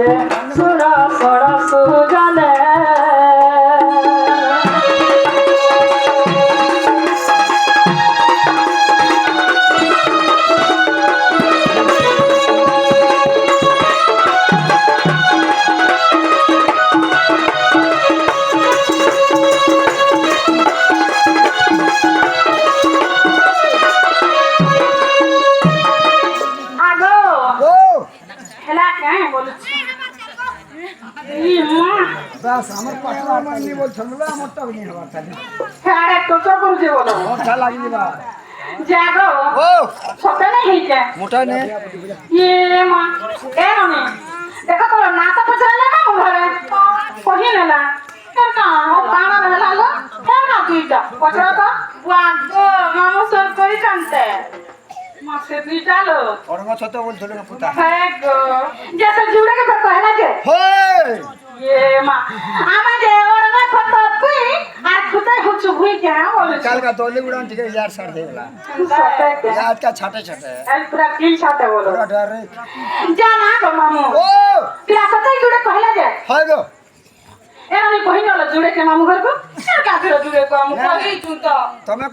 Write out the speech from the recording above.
বলছে সুরা সরা সুজনে আমার পাশে মানি বলছিল আমার তো নিয়ে হবার তাহলে হ্যাঁ একটু তো বলছে বলো মোটা লাগিয়ে দিবা জাগো ও সবে না হইছে মোটা নে ইয়ে মা এ মনে দেখো তো না তো পছলা না ঘরে কহি নেলা কেনা ও বাবা নেলা লো কেনা তুইটা পছলা তো বাগো মামু সব কই কানতে মাসে তুইটা লো ওরঙ্গা ছোট বলছিল না পুতা হ্যাঁ গো যেটা জুড়ে কে কহলা যে হেই ইয়ে মা আমাদের ওরঙ্গা ফটো তুই আর খুদাই হচ্ছে ভুই কে বলে কাল का तोले उड़ान ठीक है यार सर देला यार का छाटे छाटे এই পুরা কিল সাথে বলো पूरा डर रे যা না গো মামু ओ তুই আসতেই জুড়ে কহলা যে हाय गो এ আমি কহিনলো জুড়ে কে মামু ঘরকো কাকে জুড়ে কো আমি কই তুই তো তুমি